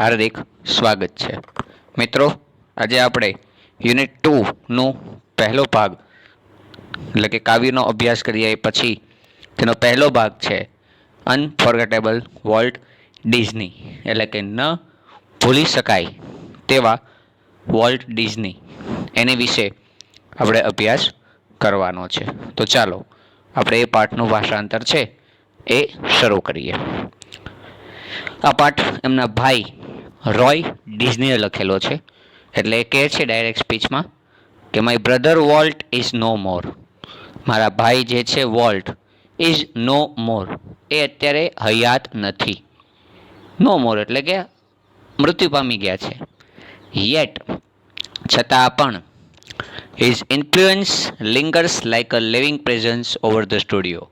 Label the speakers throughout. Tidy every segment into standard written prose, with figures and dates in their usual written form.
Speaker 1: હાર્દિક સ્વાગત છે. મિત્રો, આજે આપણે યુનિટ 2નો પહેલો ભાગ એટલે કે કાવ્યનો અભ્યાસ કરીએ પછી તેનો પહેલો ભાગ છે અનફોર્ગેટેબલ વોલ્ટ ડિઝની, એટલે કે ન ભૂલી શકાય તેવા વોલ્ટ ડિઝની, એની વિશે આપણે અભ્યાસ કરવાનો છે. તો ચાલો આપણે એ પાઠનું ભાષાંતર છે એ શરૂ કરીએ. આ પાઠ એમના ભાઈ રોય ડિઝનીએ લખેલો છે. એટલે એ કહે છે ડાયરેક્ટ સ્પીચમાં કે my brother Walt is no more. મારા ભાઈ જે છે વોલ્ટ ઇઝ નો મોર, એ અત્યારે હયાત નથી. નો મોર એટલે કે મૃત્યુ પામી ગયા છે. યેટ છતાં પણ his influence lingers like a living presence over the studio.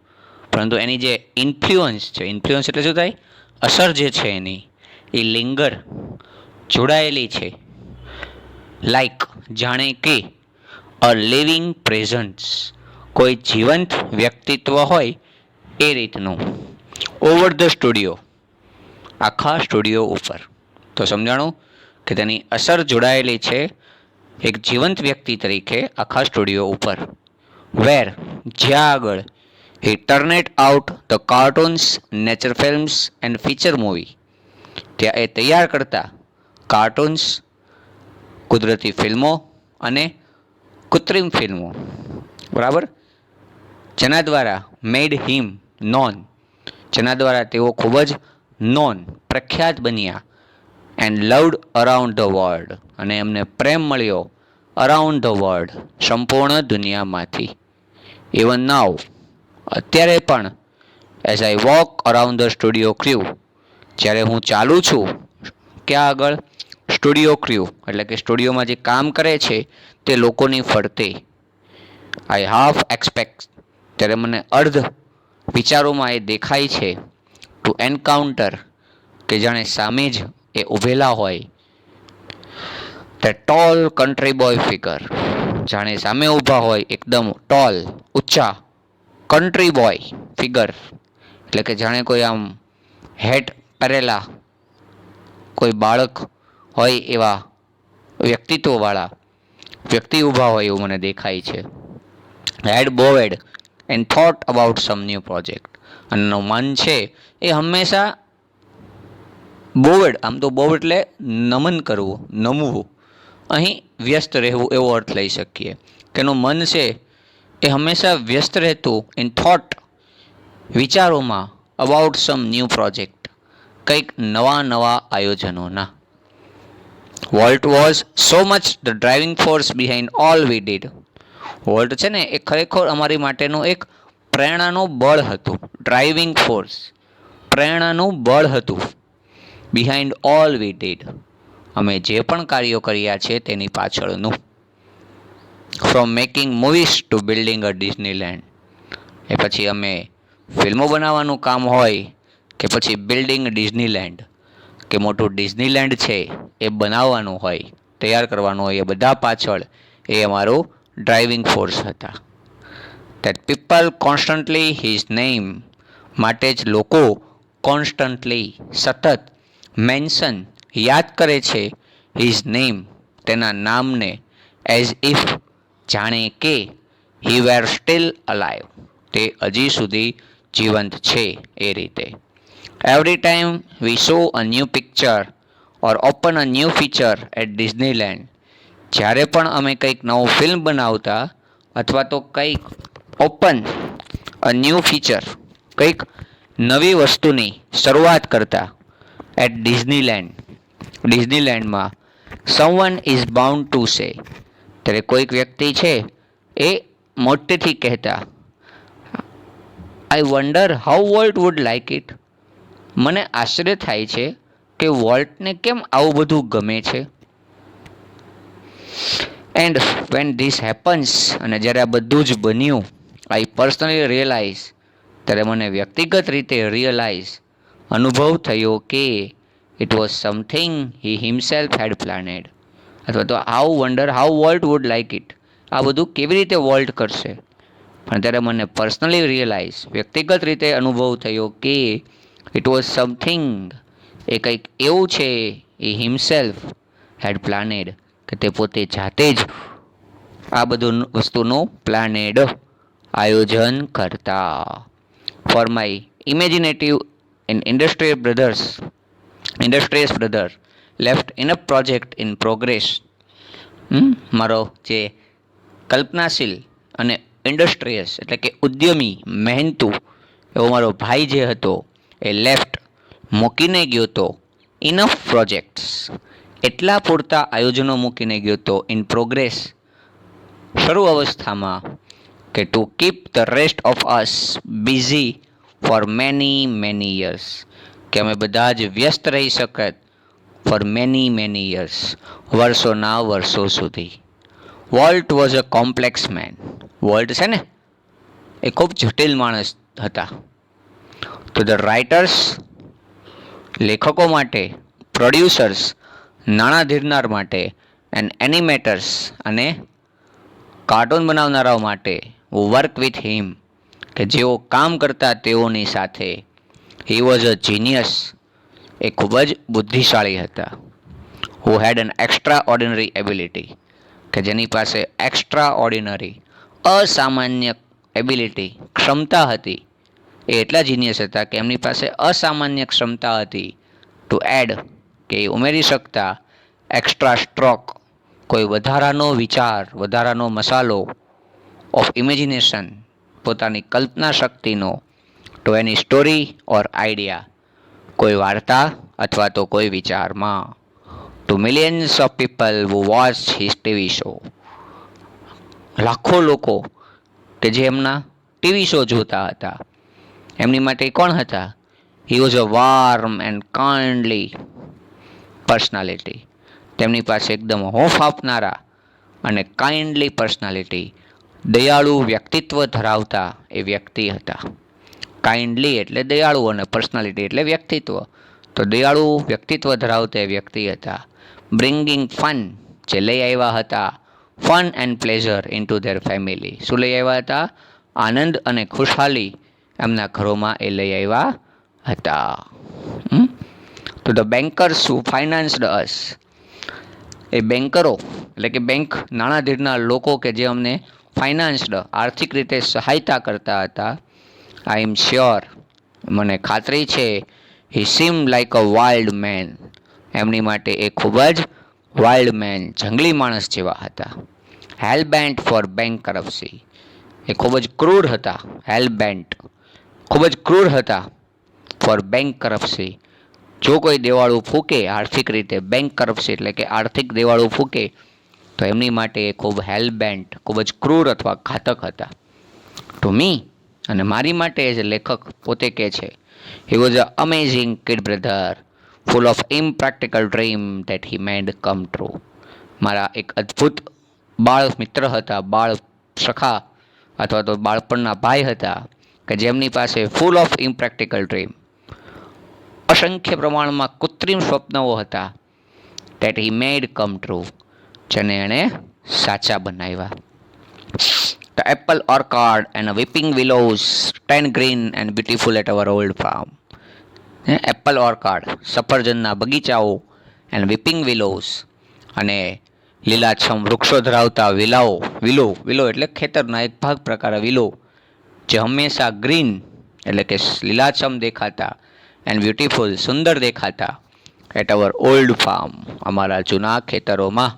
Speaker 1: પરંતુ એની જે ઇન્ફ્લુઅન્સ છે, ઇન્ફ્લુઅન્સ એટલે શું થાય? અસર જે છે એની, એ લિંગર જોડાયેલી છે. લાઈક જાણે કે અ લિવિંગ પ્રેઝન્સ, કોઈ જીવંત વ્યક્તિત્વ હોય એ રીતનું. ઓવર ધ સ્ટુડિયો, આખા સ્ટુડિયો ઉપર. તો સમજાણું કે તેની અસર જોડાયેલી છે એક જીવંત વ્યક્તિ તરીકે આખા સ્ટુડિયો ઉપર. વેર જ્યાં આગળ he turned out the cartoons, nature films and feature movie, ત્યાં એ તૈયાર કરતા કાર્ટૂન્સ, કુદરતી ફિલ્મો અને કૃત્રિમ ફિલ્મો, બરાબર, જેના દ્વારા મેડ હિમ નોન, જેના દ્વારા તેઓ ખૂબ જ નોન પ્રખ્યાત બન્યા. And loved around the world, અને એમને પ્રેમ મળ્યો અરાઉન્ડ ધ વર્લ્ડ, સંપૂર્ણ દુનિયામાંથી. ઇવન નાવ, અત્યારે પણ, as I walk around the studio crew, જ્યારે હું ચાલું છું ક્યાં આગળ? સ્ટુડિયો ક્ર્યુ, એટલે કે સ્ટુડિયોમાં જે કામ કરે છે તે લોકોની ફરતે. આઈ હાફ એક્સપેક્ટ, ત્યારે મને અર્ધ વિચારોમાં એ દેખાય છે. ટુ એન્કાઉન્ટર, કે જાણે સામે જ એ ઊભેલા હોય. The tall country boy figure, જાણે સામે ઊભા હોય એકદમ ટોલ, ઊંચા કન્ટ્રી બોય ફિગર, એટલે કે જાણે કોઈ આમ હેટ પહેરેલા કોઈ બાળક હોય એવા વ્યક્તિત્વવાળા વ્યક્તિ ઊભા હોય એવું મને દેખાય છે. Head bowed and thought about some new project, અને મન છે એ હંમેશા બોવેડ, આમ તો બોવ એટલે નમન કરવું, નમવું, અહીં વ્યસ્ત રહેવું એવો અર્થ લઈ શકીએ. કે એનું મન છે એ હંમેશા વ્યસ્ત રહેતું ઇન થોટ, વિચારોમાં, અબાઉટ સમ ન્યૂ પ્રોજેક્ટ, કંઈક નવા નવા આયોજનોના. Walt was so much the driving force behind all we did. Walt છે ને એ ખરેખર અમારી માટેનું એક પ્રેરણાનું બળ હતું. ડ્રાઇવિંગ ફોર્સ, પ્રેરણાનું બળ હતું. બિહાઇન્ડ ઓલ વી ડીડ, અમે જે પણ કાર્યો કર્યા છે તેની પાછળનું. From making movies to building a Disneyland, એ પછી અમે ફિલ્મો બનાવવાનું કામ હોય કે પછી બિલ્ડિંગ ડિઝનીલેન્ડ, કે મોટું ડિઝનીલેન્ડ છે એ બનાવવાનું હોય, તૈયાર કરવાનું હોય, એ બધા પાછળ એ અમારું ડ્રાઇવિંગ ફોર્સ હતા. That people constantly his name, માટે જ લોકો કોન્સ્ટન્ટલી સતત મેન્શન યાદ કરે છે હિઝ નેમ, તેના નામને, એઝ ઇફ જાણે કે હી વેર સ્ટીલ અલાઇવ, તે હજી સુધી જીવંત છે એ રીતે. Every time we show a new picture or open a new feature at Disneyland, જ્યારે પણ અમે કંઈક નવું ફિલ્મ બનાવતા અથવા તો કંઈક ઓપન અ ન્યૂ ફીચર, કંઈક નવી વસ્તુની શરૂઆત કરતા એટ ડિઝનીલેન્ડ, ડિઝનીલેન્ડમાં, someone is bound to say, ત્યારે કોઈક વ્યક્તિ છે એ મોટેથી કહેતા, I wonder how Walt would like it, મને આશ્ચર્ય થાય છે કે વોલ્ટને કેમ આવું બધું ગમે છે. એન્ડ વેન ધીસ હેપન્સ, અને જ્યારે આ બધું જ બન્યું, આઈ પર્સનલી રિયલાઇઝ, ત્યારે મને વ્યક્તિગત રીતે રિયલાઇઝ, અનુભવ થયો કે it was something he himself had planned, અથવા તો how wonder how Walt would like it, આ બધું કેવી રીતે વોલ્ટ કરશે. પણ ત્યારે મને પર્સનલી રિયલાઇઝ, વ્યક્તિગત રીતે અનુભવ થયો કે ઇટ વોઝ સમથિંગ, એ કંઈક એવું છે he himself had planned, કે તે પોતે જાતે જ આ બધું વસ્તુનું પ્લાનેડ આયોજન કરતા. For my imaginative and ઇન્ડસ્ટ્રીયસ brother left in a project in progress. મારો જે કલ્પનાશીલ અને ઇન્ડસ્ટ્રીયસ એટલે કે ઉદ્યમી મહેનતુ એવો મારો ભાઈ જે હતો એ લેફ્ટ મૂકીને ગયો હતો ઇનફ પ્રોજેક્ટ્સ એટલા પૂરતા આયોજનો મૂકીને ગયો હતો ઇન પ્રોગ્રેસ શરૂ અવસ્થામાં કે to keep the rest of us busy for many years, કે અમે બધા જ વ્યસ્ત રહી શકત ફોર મેની યર્સ, વર્ષોના વર્ષો સુધી. Walt was a complex man. Walt છે ને એ ખૂબ જટિલ માણસ હતા. તો ધ રાઇટર્સ લેખકો માટે, પ્રોડ્યુસર્સ નાણાં ધીરનાર માટે, એન્ડ એનિમેટર્સ અને કાર્ટૂન બનાવનારાઓ માટે, વર્ક વિથ હિમ કે જેઓ કામ કરતા તેઓની સાથે, હી વોઝ અ જીનિયસ એ ખૂબ જ બુદ્ધિશાળી હતા. Who had an extraordinary ability કે જેની પાસે એક્સ્ટ્રા ઓર્ડિનરી અસામાન્ય એબિલિટી ક્ષમતા હતી. એ એટલા જીનિયસ હતા કે એમની પાસે અસામાન્ય ક્ષમતા હતી ટુ એડ કે એ ઉમેરી શકતા એક્સ્ટ્રા સ્ટ્રોક કોઈ વધારાનો વિચાર, વધારાનો મસાલો ઓફ ઇમેજિનેશન પોતાની કલ્પના શક્તિનો to any story or idea કોઈ વાર્તા અથવા તો કોઈ વિચારમાં. To millions of people who watch his TV show. લાખો લોકો કે જે એમના ટીવી શો જોતા હતા એમની માટે કોણ હતા? હી was a warm and kindly personality. તેમની પાસે એકદમ હોંફ આપનારા અને કાઇન્ડલી પર્સનાલિટી, દયાળુ વ્યક્તિત્વ ધરાવતા એ વ્યક્તિ હતા. કાઇન્ડલી એટલે દયાળુ અને પર્સનાલિટી એટલે વ્યક્તિત્વ. તો દયાળુ વ્યક્તિત્વ ધરાવતા એ વ્યક્તિ હતા. બ્રિંગિંગ ફન જે લઈ આવ્યા હતા fun and pleasure into their family. શું લઈ આવ્યા હતા? આનંદ અને ખુશહાલી એમના ઘરોમાં એ લઈ આવ્યા હતા. તો ધ બેન્કર્સ હુ ફાઇનાન્સ્ડ અસ. એ બેન્કરો એટલે કે બેંક નાણાં ધીરનાર લોકો કે જે અમને ફાઇનાન્સ્ડ આર્થિક રીતે સહાયતા કરતા હતા. આઈ એમ શ્યોર મને ખાતરી છે હી સીમ લાઈક અ વાઇલ્ડ મેન. એમની માટે એ ખૂબ જ વાઇલ્ડ મેન જંગલી માણસ જેવા હતા. હેલબેન્ટ ફોર બેંક કરપ્સી. એ ખૂબ જ ક્રૂર હતા. હેલબેન્ટ ખૂબ જ ક્રૂર હતા ફોર બેંક કરપ્સી. જો કોઈ દેવાળું ફૂકે આર્થિક રીતે, બેંક કરપ્સી એટલે કે આર્થિક દેવાળું ફૂકે તો એમની માટે એ ખૂબ હેલબેન્ટ ખૂબ જ ક્રૂર અથવા ઘાતક હતા. ટુ મી અને મારી માટે એઝ અ લેખક પોતે કહે છે he was a amazing kid brother full of impractical dream that he made come true. મારા એક અદ્ભુત બાળ મિત્ર હતા, બાળ સખા અથવા તો બાળપણના ભાઈ હતા કે જેમની પાસે ફૂલ ઓફ ઇમ્પ્રેક્ટિકલ ડ્રીમ અસંખ્ય પ્રમાણમાં કૃત્રિમ સ્વપ્નો હતા that he made come true જેને એણે સાચા બનાવ્યા. The apple orchard and weeping willows stand green and beautiful at our old farm. Apple orchard સફરજનના બગીચાઓ એન્ડ વીપિંગ વિલોઝ અને લીલાછમ વૃક્ષો ધરાવતા વિલો એટલે ખેતરના એક ભાગ પ્રકારે વિલો જે હંમેશા ગ્રીન એટલે કે લીલાછમ દેખાતા એન્ડ બ્યુટીફુલ સુંદર દેખાતા એટ અવર ઓલ્ડ ફાર્મ અમારા જૂના ખેતરોમાં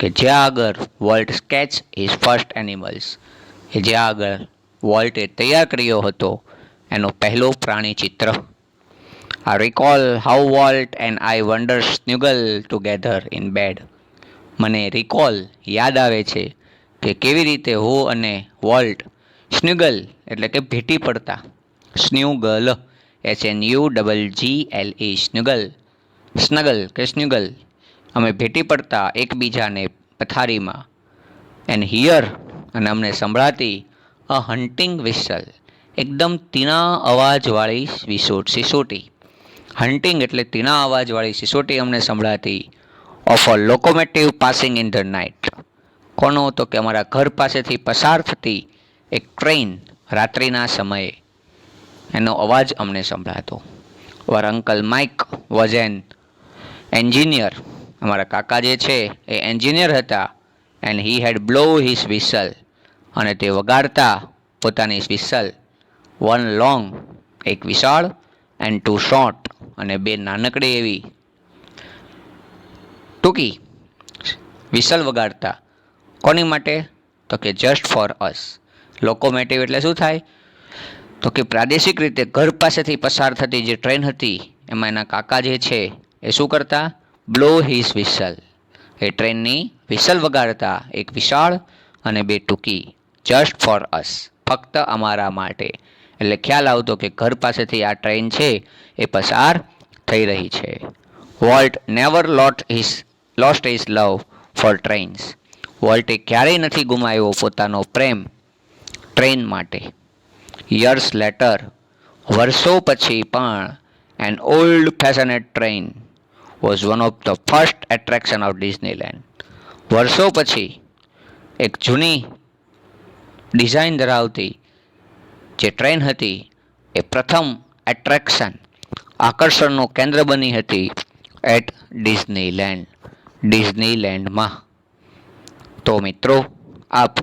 Speaker 1: કે જ્યાં આગળ volt sketch his first animals કે જ્યાં આગળ વોલ્ટે તૈયાર કર્યો હતો એનો પહેલો પ્રાણી ચિત્ર. I recall how Walt and I wander snuggle together in bed. મને રિકોલ યાદ આવે છે કે કેવી રીતે હું અને વોલ્ટ સ્ન્યુગલ એટલે કે ભેટી પડતા, સ્ન્યુગલ SNUGGLE સ્નગલ કે સ્ન્યુગલ અમે ભેટી પડતા એકબીજાને પથારીમાં. એન્ડ હિયર અને અમને સંભળાતી અ હન્ટિંગ વિસલ એકદમ તીણા અવાજવાળી સિસોટી. હન્ટિંગ એટલે તીણા અવાજવાળી સિસોટી અમને સંભળાતી of a locomotive passing in the night. કોનો? તો કે અમારા ઘર પાસેથી પસાર થતી એક ટ્રેન રાત્રિના સમયે એનો અવાજ અમને સંભળાતો. Our uncle Mike was an engineer, અમારા કાકા જે છે એ એન્જિનિયર હતા. And he had blow his whistle, અને તે વગાડતા પોતાની વિસલ. વન લોંગ, એક વિશાળ, એન્ડ ટુ શોર્ટ, અને બે નાનકડી એવી ટૂંકી વિસલ વગાડતા. કોની માટે? તો કે જસ્ટ ફોર અસ. લોકોમેટિવ એટલે શું થાય? તો કે પ્રાદેશિક રીતે ઘર પાસેથી પસાર થતી જે ટ્રેન હતી એમાં એના કાકા જે છે એ શું કરતા? Blow his whistle. એ ટ્રેનની વિસલ વગાડતા, એક વિશાળ અને બે ટૂંકી. જસ્ટ ફોર અસ, ફક્ત અમારા માટે. એટલે ખ્યાલ આવતો કે ઘર પાસેથી આ ટ્રેન છે એ પસાર થઈ રહી છે. Walt never lost his love for trains. વોલ્ટે ક્યારેય નથી ગુમાવ્યો પોતાનો પ્રેમ ટ્રેન માટે. યર્સ લેટર, વર્ષો પછી પણ, an old fashioned train was one of the first attraction of Disneyland. વર્ષો પછી એક જૂની ડિઝાઇન ધરાવતી જે ટ્રેન હતી એ પ્રથમ એટ્રેક્શન, આકર્ષણનું કેન્દ્ર બની હતી એટ ડિઝનીલેન્ડ, ડિઝનીલેન્ડમાં. તો મિત્રો, આપ